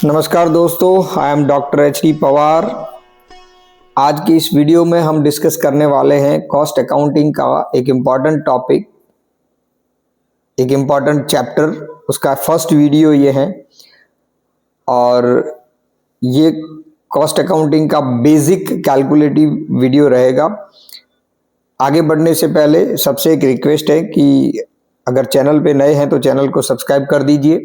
नमस्कार दोस्तों, I am doctor H D Pawar. आज की इस वीडियो में हम डिस्कस करने वाले हैं कॉस्ट अकाउंटिंग का एक इम्पॉर्टेंट टॉपिक, एक इम्पॉर्टेंट चैप्टर। उसका फर्स्ट वीडियो ये है और ये कॉस्ट अकाउंटिंग का बेसिक कैलकुलेटिव वीडियो रहेगा। आगे बढ़ने से पहले सबसे एक रिक्वेस्ट है कि अगर चैनल पे नए हैं तो चैनल को सब्सक्राइब कर दीजिए,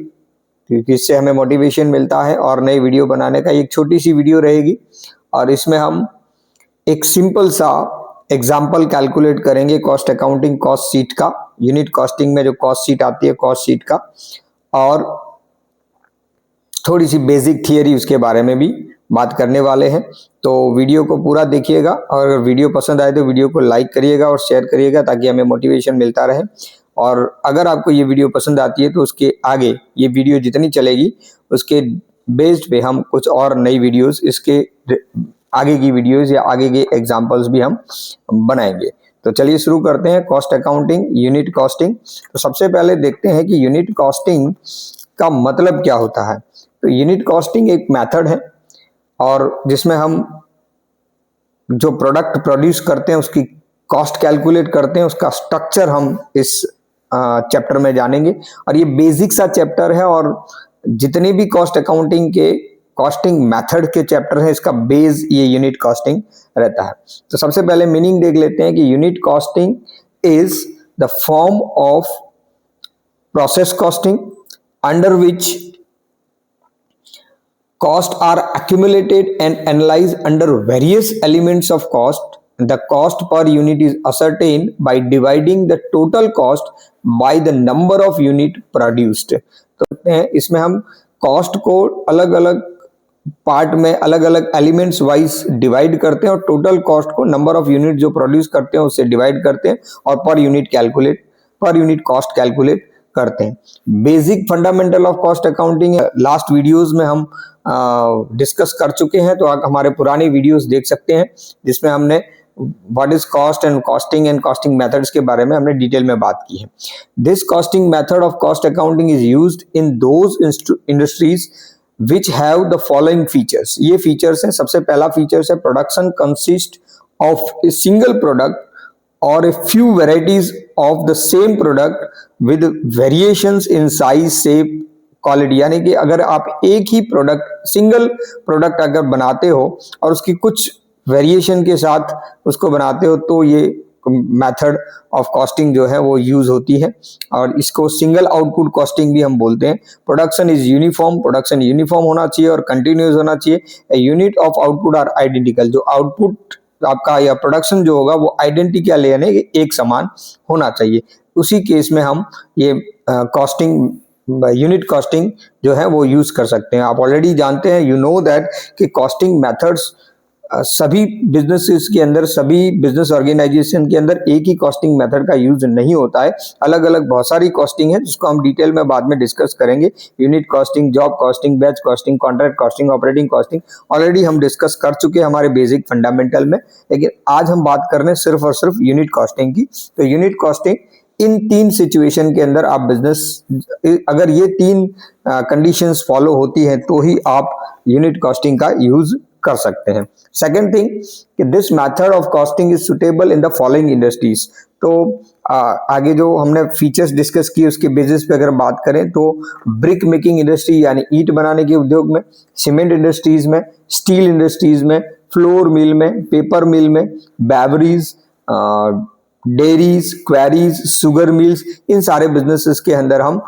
क्योंकि इससे हमें मोटिवेशन मिलता है और नई वीडियो बनाने का। एक छोटी सी वीडियो रहेगी और इसमें हम एक सिंपल सा एग्जाम्पल कैलकुलेट करेंगे कॉस्ट अकाउंटिंग कॉस्ट शीट का, यूनिट कॉस्टिंग में जो कॉस्ट शीट आती है कॉस्ट शीट का, और थोड़ी सी बेसिक थियरी उसके बारे में भी बात करने वाले हैं। तो वीडियो को पूरा देखिएगा और अगर वीडियो पसंद आए तो वीडियो को लाइक करिएगा और शेयर करिएगा ताकि हमें मोटिवेशन मिलता रहे। और अगर आपको ये वीडियो पसंद आती है तो उसके आगे ये वीडियो जितनी चलेगी उसके बेस्ड पे हम कुछ और नई वीडियोस, इसके आगे की वीडियोस या आगे के एग्जांपल्स भी हम बनाएंगे। तो चलिए शुरू करते हैं कॉस्ट अकाउंटिंग यूनिट कॉस्टिंग। तो सबसे पहले देखते हैं कि यूनिट कॉस्टिंग का मतलब क्या होता है। तो यूनिट कॉस्टिंग एक मेथड है और जिसमें हम जो प्रोडक्ट प्रोड्यूस करते हैं उसकी कॉस्ट कैलकुलेट करते हैं। उसका स्ट्रक्चर हम इस चैप्टर में जानेंगे और ये बेसिक सा चैप्टर है और जितने भी कॉस्ट अकाउंटिंग के कॉस्टिंग मेथड के चैप्टर हैं इसका बेस ये यूनिट कॉस्टिंग रहता है। तो सबसे पहले मीनिंग देख लेते हैं कि unit costing is the form of process costing under which costs are accumulated and analyzed under various elements of cost. The cost per unit is ascertained by dividing the total cost by the number of unit produced. तो इसमें हम cost को अलग अलग part में अलग अलग elements wise divide करते हैं और टोटल कॉस्ट को नंबर ऑफ यूनिट जो प्रोड्यूस करते हैं उससे डिवाइड करते हैं और पर यूनिट कॉस्ट कैलकुलेट करते हैं। Basic fundamental of cost accounting last videos में हम डिस्कस कर चुके हैं, तो आप हमारे पुरानी वीडियोस देख सकते हैं जिसमें हमने what is cost and costing methods के बारे में हमने डिटेल में बात की है। This costing method of cost accounting is used in those industries which have the following features. ये फीचर्स हैं। सबसे पहला फीचर्स है production consist of a single product or a few varieties of the same product with variations in size, shape, quality। यानी कि अगर आप एक ही प्रोडक्ट सिंगल प्रोडक्ट अगर बनाते हो और उसकी कुछ वेरिएशन के साथ उसको बनाते हो तो ये मेथड ऑफ कॉस्टिंग जो है वो यूज होती है और इसको सिंगल आउटपुट कॉस्टिंग भी हम बोलते हैं। प्रोडक्शन यूनिफॉर्म होना चाहिए और कंटिन्यूस होना चाहिए। A unit of output are identical. जो आउटपुट आपका या प्रोडक्शन जो होगा वो आइडेंटिकल यानी एक समान होना चाहिए। उसी केस में हम ये यूनिट कॉस्टिंग जो है वो यूज कर सकते हैं। आप ऑलरेडी जानते हैं, यू नो दैट कि कॉस्टिंग मेथड्स सभी बिजनेसेस के अंदर, सभी बिजनेस ऑर्गेनाइजेशन के अंदर एक ही कॉस्टिंग मेथड का यूज नहीं होता है। अलग अलग बहुत सारी कॉस्टिंग है जिसको हम डिटेल में बाद में डिस्कस करेंगे। Unit costing, job costing, batch costing, contract costing, operating costing already हम डिस्कस कर चुके हैं हमारे बेसिक फंडामेंटल में, लेकिन आज हम बात कर रहे हैं सिर्फ और सिर्फ यूनिट कॉस्टिंग की। तो यूनिट कॉस्टिंग इन तीन सिचुएशन के अंदर आप बिजनेस, अगर ये तीन कंडीशंस फॉलो होती हैं तो ही आप यूनिट कॉस्टिंग का यूज कर सकते हैं। सेकेंड थिंग कि this method of costing is suitable in the following industries. तो आगे जो हमने फीचर्स डिस्कस किए उसके बेसिस पे अगर बात करें तो ब्रिक मेकिंग इंडस्ट्री यानी ईंट बनाने के उद्योग में, सीमेंट इंडस्ट्रीज में, स्टील इंडस्ट्रीज में, फ्लोर मिल में, पेपर मिल में, beverages, dairies, quarries, sugar mills, इन सारे बिजनेसेस के अंदर हम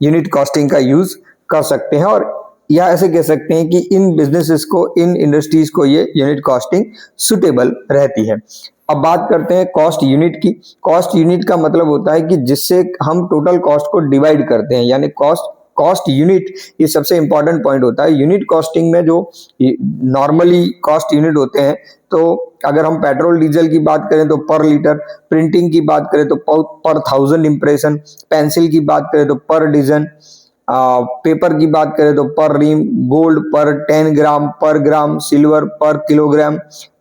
यूनिट कॉस्टिंग का यूज कर सकते हैं और या ऐसे कह सकते हैं कि इन बिजनेसेस को, इन इंडस्ट्रीज को ये यूनिट कॉस्टिंग सुटेबल रहती है। अब बात करते हैं कॉस्ट यूनिट की। कॉस्ट यूनिट का मतलब होता है कि जिससे हम टोटल कॉस्ट को डिवाइड करते हैं, यानी कॉस्ट यूनिट ये सबसे इंपॉर्टेंट पॉइंट होता है। यूनिट कॉस्टिंग में जो नॉर्मली कॉस्ट यूनिट होते हैं, तो अगर हम पेट्रोल डीजल की बात करें तो पर लीटर, प्रिंटिंग की बात करें तो पर 1000 इंप्रेशन, पेंसिल की बात करें तो पर डजन, पेपर की बात करें तो पर रीम, गोल्ड पर 10 ग्राम, पर ग्राम, सिल्वर पर किलोग्राम,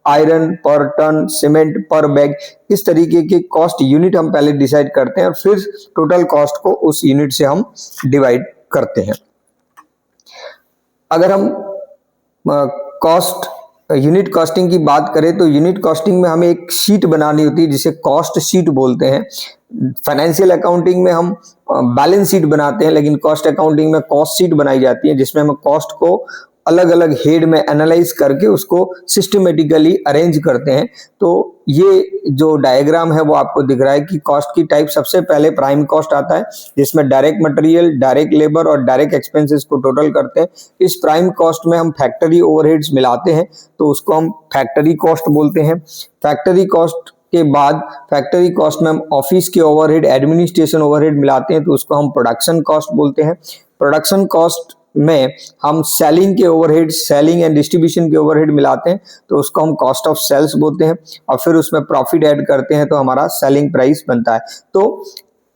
आयरन पर टन, सीमेंट पर बैग। इस तरीके के कॉस्ट यूनिट हम पहले डिसाइड करते हैं और फिर टोटल कॉस्ट को उस यूनिट से हम डिवाइड करते हैं। अगर हम कॉस्ट यूनिट कॉस्टिंग की बात करें तो यूनिट कॉस्टिंग में हमें एक शीट बनानी होती है जिसे कॉस्ट शीट बोलते हैं। फाइनेंशियल अकाउंटिंग में हम बैलेंस शीट बनाते हैं, लेकिन कॉस्ट अकाउंटिंग में कॉस्ट शीट बनाई जाती है जिसमें हम कॉस्ट को अलग अलग हेड में एनालाइज करके उसको सिस्टमेटिकली अरेंज करते हैं। तो ये जो डायग्राम है वो आपको दिख रहा है कि कॉस्ट की टाइप सबसे पहले प्राइम कॉस्ट आता है जिसमें डायरेक्ट मटेरियल, डायरेक्ट लेबर और डायरेक्ट एक्सपेंसेस को टोटल करते हैं। इस प्राइम कॉस्ट में हम फैक्ट्री ओवरहेड्स मिलाते हैं तो उसको हम फैक्ट्री कॉस्ट बोलते हैं। फैक्ट्री कॉस्ट के बाद फैक्ट्री कॉस्ट में हम ऑफिस के ओवरहेड, एडमिनिस्ट्रेशन ओवरहेड मिलाते हैं तो उसको हम प्रोडक्शन कॉस्ट बोलते हैं। प्रोडक्शन कॉस्ट में हम सेलिंग के ओवरहेड, सेलिंग एंड डिस्ट्रीब्यूशन के ओवरहेड मिलाते हैं तो उसको हम कॉस्ट ऑफ सेल्स बोलते हैं और फिर उसमें प्रॉफिट ऐड करते हैं तो हमारा सेलिंग प्राइस बनता है। तो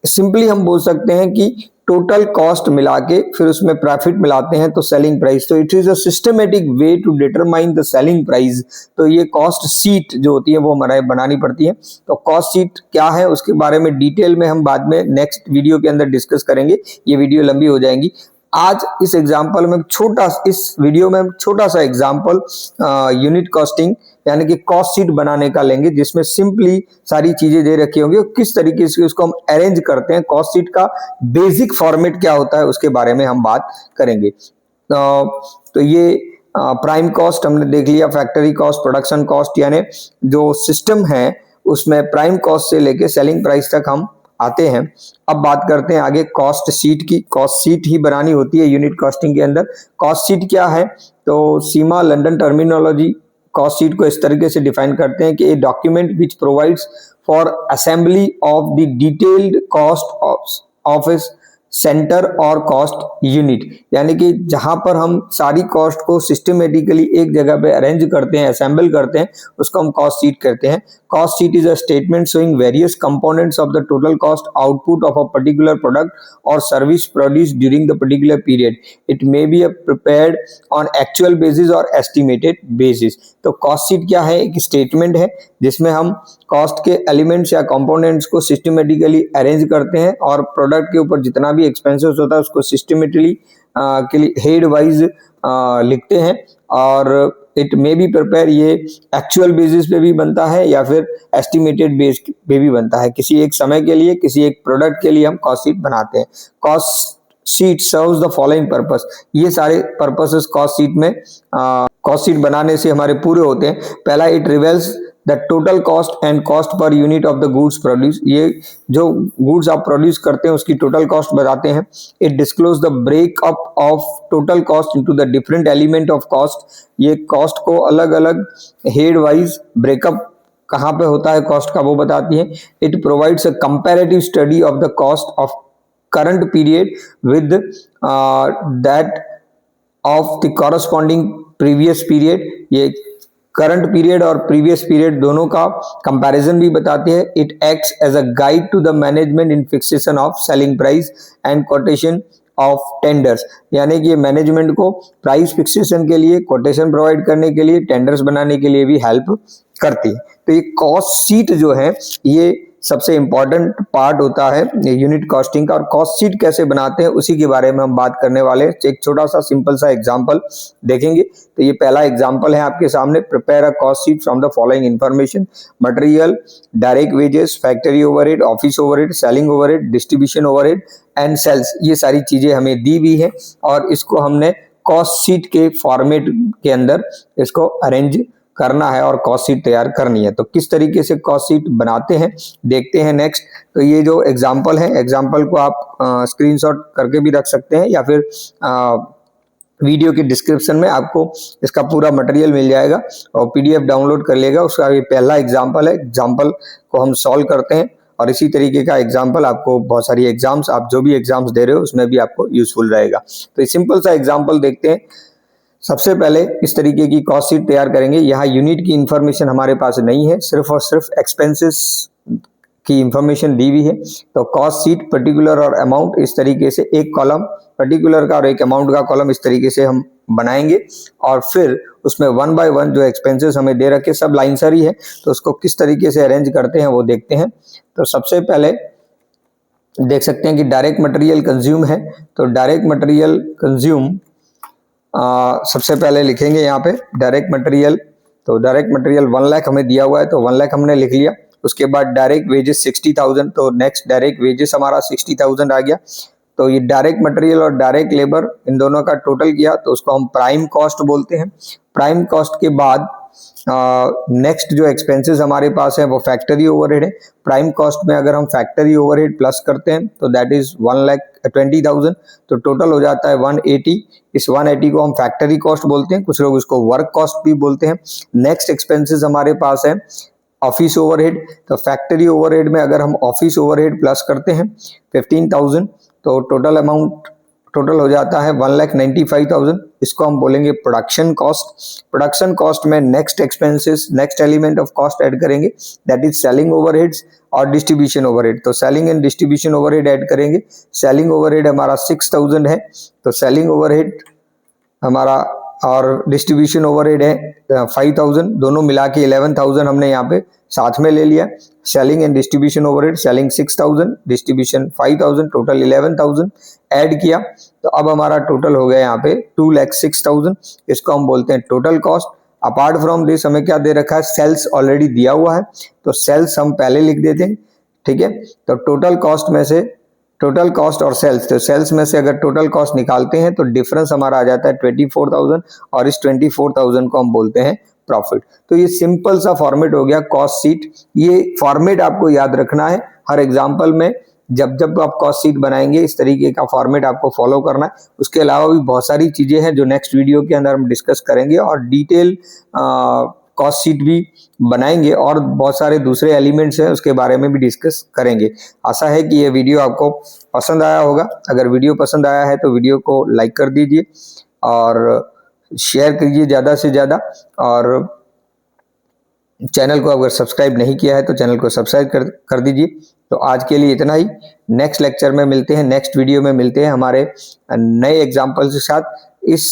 सिंपली हम बोल सकते हैं कि टोटल कॉस्ट मिला के फिर उसमें प्रॉफिट मिलाते हैं तो सेलिंग प्राइस। तो it is a systematic way to determine the selling price. तो ये कॉस्ट शीट जो होती है वो हमारे बनानी पड़ती है। तो कॉस्ट शीट क्या है उसके बारे में डिटेल में हम बाद में नेक्स्ट वीडियो के अंदर डिस्कस करेंगे, ये वीडियो लंबी हो जाएगी। आज इस एग्जाम्पल में इस वीडियो में हम छोटा सा एग्जाम्पल यूनिट कॉस्टिंग यानी कि कॉस्ट शीट बनाने का लेंगे जिसमें सिंपली सारी चीजें दे रखी होंगी और किस तरीके से उसको हम अरेंज करते हैं, कॉस्ट शीट का बेसिक फॉर्मेट क्या होता है उसके बारे में हम बात करेंगे। तो ये प्राइम कॉस्ट हमने देख लिया, फैक्ट्री कॉस्ट, प्रोडक्शन कॉस्ट, यानी जो सिस्टम है उसमें प्राइम कॉस्ट से लेके सेलिंग प्राइस तक हम आते हैं। अब बात करते हैं आगे कॉस्ट शीट की। कॉस्ट शीट ही बनानी होती है यूनिट कॉस्टिंग के अंदर। कॉस्ट शीट क्या है तो सीमा लंदन टर्मिनोलॉजी कॉस्ट शीट को इस तरीके से डिफाइन करते हैं कि a document which provides for assembly of the detailed cost of A centre और कॉस्ट यूनिट, यानी कि जहां पर हम सारी कॉस्ट को सिस्टमेटिकली एक जगह पे अरेंज करते हैं, असेंबल करते हैं, उसको हम कॉस्ट शीट कहते हैं। Cost sheet is a statement showing various components of the total cost output of a particular product और service produced during the particular period. It may be prepared on actual basis और estimated basis. तो cost sheet क्या है, एक statement है जिसमें हम cost के एलिमेंट्स या कंपोनेंट्स को सिस्टमेटिकली अरेंज करते हैं और प्रोडक्ट के ऊपर जितना भी एक्सपेंसेस होता है उसको सिस्टमेटिकली के लिए हेड वाइज लिखते हैं। और इट मे बी प्रिपेयर, ये एक्चुअल बेसिस पे भी बनता है या फिर एस्टिमेटेड बेस पे भी बनता है। किसी एक समय के लिए, किसी एक प्रोडक्ट के लिए हम कॉस्ट शीट बनाते हैं। Cost sheet serves the following purpose. ये सारे पर्पसेस कॉस्ट शीट में कॉस्ट शीट बनाने से हमारे पूरे होते हैं। पहला, it reveals the total cost and cost per unit of the goods produce. ये जो गुड्स आप प्रोड्यूस करते हैं उसकी टोटल कॉस्ट बताते हैं। It disclose the breakup of total cost into the different element of cost. ये कॉस्ट को अलग अलग हेड वाइज ब्रेकअप कहाँ पे होता है कॉस्ट का वो बताती है। It provides a comparative study of the cost of current period with that of the corresponding previous period. ये करंट पीरियड और प्रीवियस पीरियड दोनों का कंपैरिजन भी बताती है। It acts as a guide to the management in fixation of selling price and quotation of tenders, यानी कि management को प्राइस फिक्सेशन के लिए, कोटेशन प्रोवाइड करने के लिए, टेंडर्स बनाने के लिए भी हेल्प करती है। तो ये कॉस्ट शीट जो है ये सबसे इंपॉर्टेंट पार्ट होता है यूनिट कॉस्टिंग का। और कॉस्ट शीट कैसे बनाते हैं उसी के बारे में हम बात करने वाले हैं। एक छोटा सा सिंपल सा एग्जांपल देखेंगे। तो ये पहला एग्जांपल है आपके सामने। Prepare a cost sheet from the following information: material, direct wages, factory overhead, office overhead, selling overhead, distribution overhead and sales. ये सारी चीजें हमें दी हुई है और इसको हमने कॉस्ट शीट के फॉर्मेट के अंदर इसको अरेंज करना है और कॉस्ट शीट तैयार करनी है। तो किस तरीके से कॉस्ट शीट बनाते हैं देखते हैं नेक्स्ट। तो ये जो एग्जांपल है, एग्जांपल को आप स्क्रीनशॉट करके भी रख सकते हैं या फिर वीडियो के डिस्क्रिप्शन में आपको इसका पूरा मटेरियल मिल जाएगा और पीडीएफ डाउनलोड कर लेगा। उसका ये पहला एग्जांपल है। एग्जांपल को हम सॉल्व करते हैं और इसी तरीके का एग्जांपल आपको बहुत सारी एग्जाम्स, आप जो भी एग्जाम्स दे रहे हो उसमें भी आपको यूजफुल रहेगा। तो सिंपल सा एग्जांपल देखते हैं। सबसे पहले इस तरीके की कॉस्ट शीट तैयार करेंगे। यहाँ यूनिट की इंफॉर्मेशन हमारे पास नहीं है, सिर्फ और सिर्फ एक्सपेंसेस की इंफॉर्मेशन दी हुई है। तो कॉस्ट शीट पर्टिकुलर और अमाउंट, इस तरीके से एक कॉलम पर्टिकुलर का और एक अमाउंट का कॉलम इस तरीके से हम बनाएंगे और फिर उसमें वन बाय वन जो एक्सपेंसेस हमें दे रखे सब लाइनसर ही है, तो उसको किस तरीके से अरेंज करते हैं वो देखते हैं। तो सबसे पहले देख सकते हैं कि डायरेक्ट मटेरियल कंज्यूम है। तो डायरेक्ट मटेरियल कंज्यूम सबसे पहले लिखेंगे यहाँ पे डायरेक्ट मटेरियल। तो डायरेक्ट मटेरियल 1 लाख हमें दिया हुआ है, तो 1 लाख हमने लिख लिया। उसके बाद डायरेक्ट वेजेस 60,000, तो नेक्स्ट डायरेक्ट वेजेस हमारा 60,000 आ गया। तो ये डायरेक्ट मटेरियल और डायरेक्ट लेबर इन दोनों का टोटल किया तो उसको हम प्राइम कॉस्ट बोलते हैं। प्राइम कॉस्ट के बाद नेक्स्ट जो एक्सपेंसेस हमारे पास है वो फैक्ट्री ओवरहेड है। प्राइम कॉस्ट में अगर हम फैक्ट्री ओवरहेड प्लस करते हैं तो दैट इज 1,20,000, तो टोटल हो जाता है 180। इस 180 को हम फैक्ट्री कॉस्ट बोलते हैं, कुछ लोग इसको वर्क कॉस्ट भी बोलते हैं। नेक्स्ट एक्सपेंसेस हमारे पास है ऑफिस ओवरहेड। तो फैक्ट्री ओवरहेड में अगर हम ऑफिस ओवरहेड प्लस करते हैं 15,000, तो टोटल अमाउंट टोटल हो जाता है 1,95,000। इसको हम बोलेंगे प्रोडक्शन कॉस्ट। प्रोडक्शन कॉस्ट में next expenses, next element of cost add करेंगे, दैट इज सेलिंग ओवरहेड्स और डिस्ट्रीब्यूशन ओवरहेड। तो selling and distribution overhead add करेंगे। सेलिंग ओवरहेड हमारा 6,000 है, तो सेलिंग ओवरहेड हमारा और डिस्ट्रीब्यूशन ओवरहेड है 5,000, दोनों मिला के 11,000 हमने यहाँ पे साथ में ले लिया। Selling and distribution overhead, selling 6,000, distribution 5,000, total 11,000 add किया। तो अब हमारा टोटल हो गया यहाँ पे 2,06,000। इसको हम बोलते हैं total cost. Apart from this हमें क्या दे रखा है, सेल्स ऑलरेडी दिया हुआ है, तो सेल्स हम पहले लिख देते हैं, ठीक है। तो टोटल कॉस्ट में से टोटल कॉस्ट और सेल्स, तो सेल्स में से अगर टोटल कॉस्ट निकालते हैं तो डिफरेंस हमारा आ जाता है 24,000, और इस 24,000 को हम बोलते हैं प्रॉफिट। तो ये सिंपल सा फॉर्मेट हो गया कॉस्ट सीट। ये फॉर्मेट आपको याद रखना है हर एग्जांपल में, जब जब आप कॉस्ट सीट बनाएंगे इस तरीके का फॉर्मेट आपको फॉलो करना है। उसके अलावा भी बहुत सारी चीजें हैं जो नेक्स्ट वीडियो के अंदर हम डिस्कस करेंगे, और डिटेल कॉस्ट सीट भी बनाएंगे, और बहुत सारे दूसरे एलिमेंट्स हैं उसके बारे में भी डिस्कस करेंगे। आशा है कि ये वीडियो आपको पसंद आया होगा। अगर वीडियो पसंद आया है तो वीडियो को लाइक कर दीजिए और शेयर कीजिए ज़्यादा से ज़्यादा, और चैनल को अगर सब्सक्राइब नहीं किया है तो चैनल को सब्सक्राइब कर दीजिए। तो आज के लिए इतना ही। नेक्स्ट लेक्चर में मिलते हैं, नेक्स्ट वीडियो में मिलते हैं हमारे नए एग्जाम्पल के साथ। इस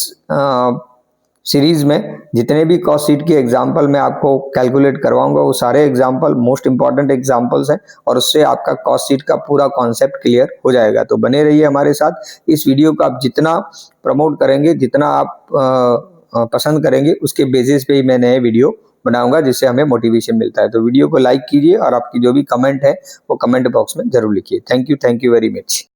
सीरीज में जितने भी कॉस्ट सीट के एग्जाम्पल मैं आपको कैलकुलेट करवाऊंगा वो सारे एग्जाम्पल मोस्ट इंपॉर्टेंट एग्जाम्पल्स हैं, और उससे आपका कॉस्ट सीट का पूरा कॉन्सेप्ट क्लियर हो जाएगा। तो बने रहिए हमारे साथ। इस वीडियो को आप जितना प्रमोट करेंगे, जितना आप पसंद करेंगे, उसके बेसिस पे ही मैं नए वीडियो बनाऊंगा, जिससे हमें मोटिवेशन मिलता है। तो वीडियो को लाइक कीजिए और आपकी जो भी कमेंट है वो कमेंट बॉक्स में जरूर लिखिए। Thank you very much.